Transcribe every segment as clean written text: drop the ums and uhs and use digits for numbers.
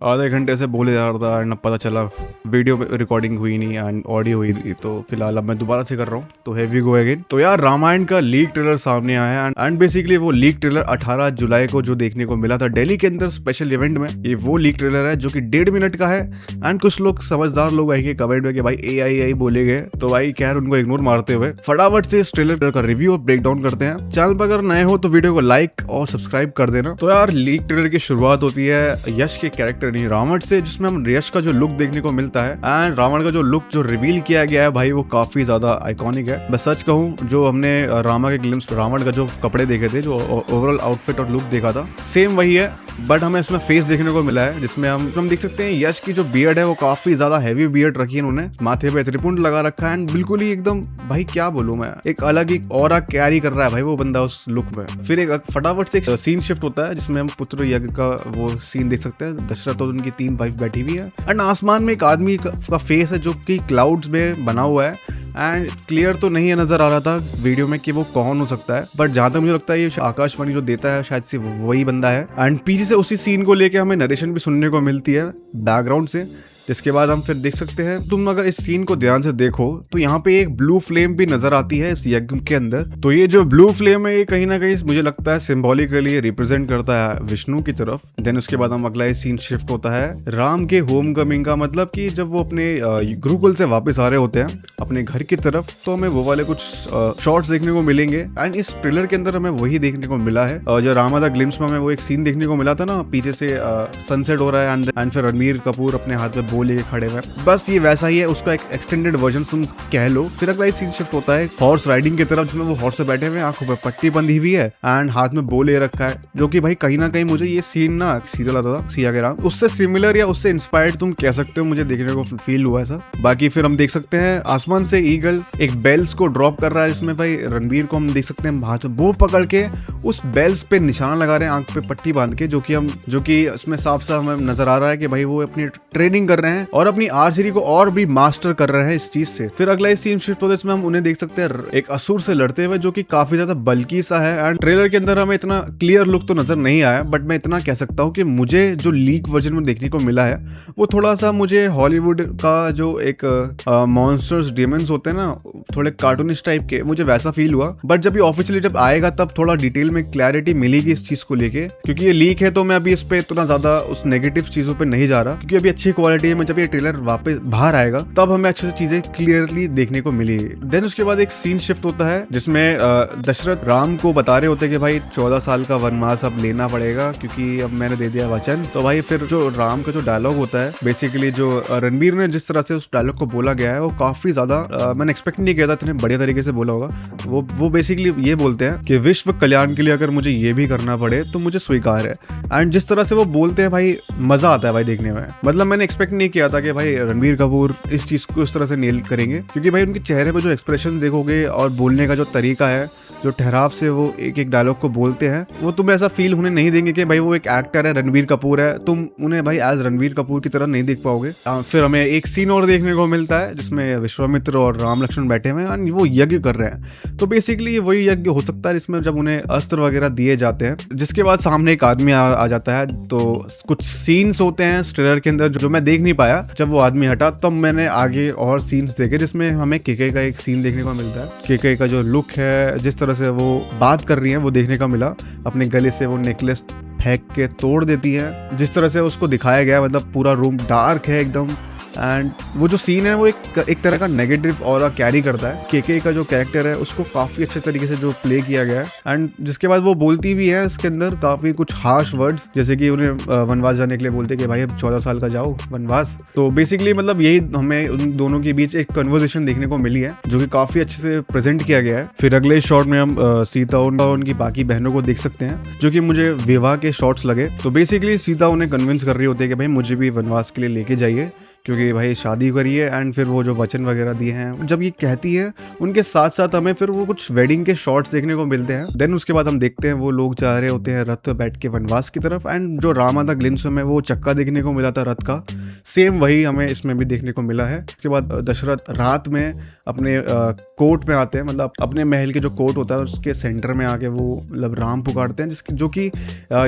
आधे घंटे से बोले जा रहा था एंड अब पता चला वीडियो रिकॉर्डिंग हुई नहीं एंड ऑडियो हुई नहीं, तो फिलहाल अब मैं दोबारा से कर रहा हूँ। तो हैव वी गो अगेन। तो यार रामायण का लीक ट्रेलर सामने आया है एंड बेसिकली वो लीक ट्रेलर 18 जुलाई को जो देखने को मिला था दिल्ली के अंदर स्पेशल इवेंट में, ये वो लीक ट्रेलर है जो कि 1.5 मिनट का है। एंड कुछ लोग समझदार लोग आएंगे कमेंट में कि भाई AI बोले गए, तो भाई खैर उनको इग्नोर मारते हुए फटाफट से इस ट्रेलर का रिव्यू और ब्रेक डाउन करते हैं। चैनल पर अगर नए हो तो वीडियो को लाइक और सब्सक्राइब कर देना। तो यार लीक ट्रेलर की शुरुआत होती है यश के कैरेक्टर नहीं रावण से, जिसमें हम यश का जो लुक देखने को मिलता है एंड रावण का जो लुक जो रिवील किया गया है भाई वो काफी ज्यादा आइकॉनिक है। मैं सच कहूँ जो हमने रामा के ग्लिम्स रावण का जो कपड़े देखे थे, जो ओवरऑल आउटफिट और लुक देखा था, सेम वही है, बट हमें इसमें फेस देखने को मिला है जिसमें हम देख सकते हैं यश की जो बियर्ड है वो काफी ज्यादा हैवी बियर्ड रखी है उन्होंने, माथे पे त्रिपुंड लगा रखा है एंड बिल्कुल ही एकदम भाई क्या बोलूं मैं, एक अलग ही ऑरा कैरी कर रहा है भाई वो बंदा उस लुक में। फिर एक फटाफट से एक सीन शिफ्ट होता है जिसमें हम पुत्र यज्ञ का वो सीन देख सकते हैं। दशरथ और उनकी 3 वाइफ बैठी हुई है एंड आसमान में एक आदमी का फेस है जो कि क्लाउड्स में बना हुआ है एंड क्लियर तो नहीं नजर आ रहा था वीडियो में कि वो कौन हो सकता है, बट जहां तक मुझे लगता है ये आकाशवाणी जो देता है शायद से वही बंदा है। एंड पीछे से उसी सीन को लेके हमें नरेशन भी सुनने को मिलती है बैकग्राउंड से, जिसके बाद हम फिर देख सकते हैं, तुम अगर इस सीन को ध्यान से देखो तो यहाँ पे एक ब्लू फ्लेम भी नजर आती है इस यज्ञ के अंदर। तो ये जो ब्लू फ्लेम है ये कहीं ना कहीं मुझे लगता है सिंबॉलिकली रिप्रेजेंट करता है विष्णु की तरफ। देन उसके बाद हम अगला सीन शिफ्ट होता है राम के होम कमिंग का, मतलब कि जब वो अपने गुरुकुल से वापस आ रहे होते हैं अपने घर की तरफ, तो हमें वो वाले कुछ शॉर्ट्स देखने को मिलेंगे एंड इस ट्रेलर के अंदर हमें वही देखने को मिला है। जो रामा द ग्लिम्स में हमें वो एक सीन देखने को मिला था ना, पीछे से सनसेट हो रहा है एंड फिर रणबीर कपूर अपने हाथ में लेके खड़े हुए, बस ये वैसा ही है, उसका एक एक्सटेंडेड वर्जन तुम कह लो। फिर अगला सीन शिफ्ट होता है हॉर्स राइडिंग की तरफ, जिसमें वो हॉर्स पे बैठे हुए, आंखों पे पट्टी बंधी हुई है एंड हाथ में बो ले रखा है, जो कि भाई कहीं ना कहीं मुझे ये सीन ना सीरियल आता था सिया के राम, उससे सिमिलर या उससे इंस्पायर्ड तुम कह सकते हो, मुझे देखने को फील हुआ ऐसा। बाकी फिर हम देख सकते हैं आसमान से ईगल एक बेल्स को ड्रॉप कर रहा है, जिसमें भाई रणबीर को हम देख सकते हैं हाथ में बो पकड़ के उस बेल्स पे निशाना लगा रहे हैं आंख पे पट्टी बांध के, जो कि इसमें साफ साफ हमें नजर आ रहा है कि भाई वो अपनी ट्रेनिंग कर रहे हैं और अपनी आर्चरी को और भी मास्टर कर रहे हैं इस चीज से। फिर अगला सीन शिफ्ट होता है, इसमें हम उन्हें देख सकते हैं एक असुर से लड़ते हुए, जो कि काफी ज्यादा बल्कि सा है एंड ट्रेलर के अंदर हमें इतना क्लियर लुक तो नजर नहीं आया, बट मैं इतना कह सकता हूँ कि मुझे जो लीक वर्जन में देखने को मिला है वो थोड़ा सा मुझे हॉलीवुड का जो एक मॉन्स्टर्स डेमन्स होते हैं ना, थोड़े कार्टूनिस्ट टाइप के, मुझे वैसा फील हुआ। बट जब ये ऑफिशियली जब आएगा तब थोड़ा डिटेल में क्लैरिटी मिलेगी इस चीज को लेके, क्योंकि ये लीक है तो मैं अभी इस पे इतना ज्यादा उस नेगेटिव चीजों पे नहीं जा रहा, क्योंकि अभी अच्छी क्वालिटी है। मैं जब ये ट्रेलर वापस बाहर आएगा तब हमें अच्छे से चीजें क्लियरली देखने को मिली। देन उसके बाद एक सीन शिफ्ट होता है जिसमें दशरथ राम को बता रहे होते हैं कि भाई 14 साल का वनवास अब लेना पड़ेगा क्योंकि अब मैंने दे दिया वचन। तो भाई फिर जो राम का जो डायलॉग होता है, बेसिकली जो रणबीर ने जिस तरह से उस डायलॉग को बोला गया है वो काफी ज्यादा मैंने एक्सपेक्ट नहीं किया था इतने बढ़िया तरीके से बोला होगा। वो बेसिकली ये बोलते हैं कि विश्व कल्याण के लिए अगर मुझे ये भी करना पड़े तो मुझे स्वीकार है। एंड जिस तरह से वो बोलते हैं भाई मजा आता है भाई देखने में, मतलब मैंने एक्सपेक्ट नहीं किया था कि भाई रणबीर कपूर इस चीज को इस तरह से नेल करेंगे, क्योंकि भाई उनके चेहरे पे जो एक्सप्रेशन देखोगे और बोलने का जो तरीका है, जो ठहराव से वो एक एक डायलॉग को बोलते हैं, वो तुम्हें ऐसा फील होने नहीं देंगे कि भाई वो एक एक्टर है रणबीर कपूर है, तुम उन्हें भाई एज रणबीर कपूर की तरह नहीं देख पाओगे। फिर हमें एक सीन और देखने को मिलता है जिसमें विश्वामित्र और राम लक्ष्मण बैठे हुए हैं, वो यज्ञ कर रहे हैं। तो बेसिकली वही यज्ञ हो सकता है जिसमें जब उन्हें अस्त्र वगैरह दिए जाते हैं, जिसके बाद सामने एक आदमी आ जाता है। तो कुछ सीन्स होते हैं ट्रेलर के अंदर जो मैं देख नहीं पाया, जब वो आदमी हटा तब मैंने आगे और सीन्स देखे, जिसमें हमें केके का एक सीन देखने को मिलता है। केके का जो लुक है, जिस तरह से वो बात कर रही है, वो देखने का मिला। अपने गले से वो नेकलेस फेंक के तोड़ देती है, जिस तरह से उसको दिखाया गया, मतलब पूरा रूम डार्क है एकदम एंड वो जो सीन है वो एक तरह का नेगेटिव ऑरा कैरी करता है। केके का जो कैरेक्टर है उसको काफी अच्छे तरीके से जो प्ले किया गया है एंड जिसके बाद वो बोलती भी है इसके अंदर काफी कुछ हार्श वर्ड्स, जैसे कि उन्हें वनवास जाने के लिए बोलते कि भाई अब 14 साल का जाओ वनवास। तो बेसिकली मतलब यही हमें उन दोनों के बीच एक कन्वर्सेशन देखने को मिली है जो कि काफी अच्छे से प्रेजेंट किया गया है। फिर अगले शॉट में हम सीता और उनकी बाकी बहनों को देख सकते हैं, जो कि मुझे विवाह के शॉट्स लगे। तो बेसिकली सीता उन्हें कन्विंस कर रही होती है कि भाई मुझे भी वनवास के लिए लेके जाइए, क्योंकि भाई शादी करिए। एंड फिर वो जो वचन वगैरह दिए हैं जब ये कहती है, उनके साथ साथ हमें फिर वो कुछ वेडिंग के शॉट्स देखने को मिलते हैं। देन उसके बाद हम देखते हैं वो लोग जा रहे होते हैं रथ पे बैठ के वनवास की तरफ एंड जो रामा द ग्लिम्स में वो चक्का देखने को मिला था रथ का, सेम वही हमें इसमें भी देखने को मिला है। उसके बाद दशरथ रात में अपने कोर्ट में आते हैं, मतलब अपने महल के जो कोर्ट होता है उसके सेंटर में आके वो मतलब राम पुकारते हैं, जिसकी जो कि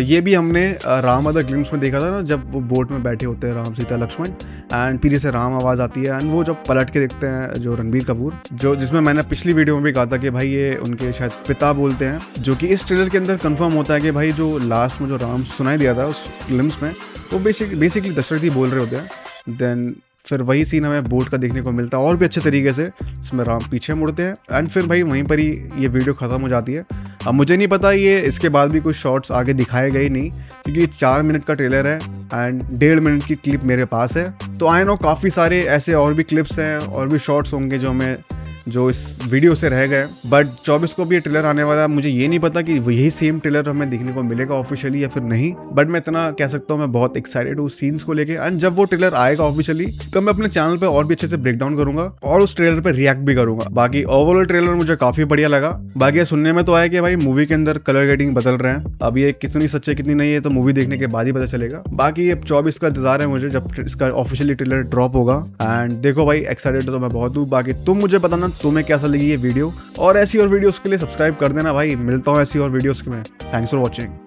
ये भी हमने राम द ग्लिम्स में देखा था ना, जब वो बोट में बैठे होते हैं राम सीता लक्ष्मण एंड पीछे से राम आवाज़ आती है एंड वो जब पलट के देखते हैं जो रणबीर कपूर, जो जिसमें मैंने पिछली वीडियो में भी कहा था कि भाई ये उनके शायद पिता बोलते हैं, जो कि इस ट्रेलर के अंदर कंफर्म होता है कि भाई जो लास्ट में जो राम सुनाई दिया था उस ग्लिम्स में वो बेसिकली दशरथ ही बोल रहे होते हैं। देन फिर वही सीन हमें बोट का देखने को मिलता है और भी अच्छे तरीके से, जिसमें राम पीछे मुड़ते हैं एंड फिर भाई वहीं पर ही ये वीडियो ख़त्म हो जाती है। अब मुझे नहीं पता ये इसके बाद भी कुछ शॉर्ट्स आगे दिखाए गए नहीं, क्योंकि 4 मिनट का ट्रेलर है एंड 1.5 मिनट की क्लिप मेरे पास है। तो आई नो काफ़ी सारे ऐसे और भी क्लिप्स हैं और भी शॉर्ट्स होंगे जो इस वीडियो से रह गए, बट 24 को भी ये ट्रेलर आने वाला है। मुझे ये नहीं पता कि यही सेम ट्रेलर हमें देखने को मिलेगा ऑफिशियली या फिर नहीं, बट मैं इतना कह सकता हूँ मैं बहुत एक्साइटेड हूँ सीन्स को लेके। एंड जब वो ट्रेलर आएगा ऑफिशियली तो मैं अपने चैनल पे और भी अच्छे से ब्रेक डाउन करूंगा और उस ट्रेलर पे रिएक्ट भी करूंगा। बाकी ओवरऑल ट्रेलर मुझे काफी बढ़िया लगा। बाकी सुनने में तो आया कि भाई मूवी के अंदर कलर ग्रेडिंग बदल रहे हैं, अब ये कितनी सच्चे कितनी नहीं है तो मूवी देखने के बाद ही पता चलेगा। बाकी अब 24 का इंतजार है मुझे जब इसका ऑफिशियली ट्रेलर ड्रॉप होगा। एंड देखो भाई एक्साइटेड तो मैं बहुत हूँ। बाकी तुम मुझे बताना तुम्हें कैसा लगी ये वीडियो, और ऐसी और वीडियोस के लिए सब्सक्राइब कर देना भाई। मिलता हूँ ऐसी और वीडियोस में। Thanks for watching.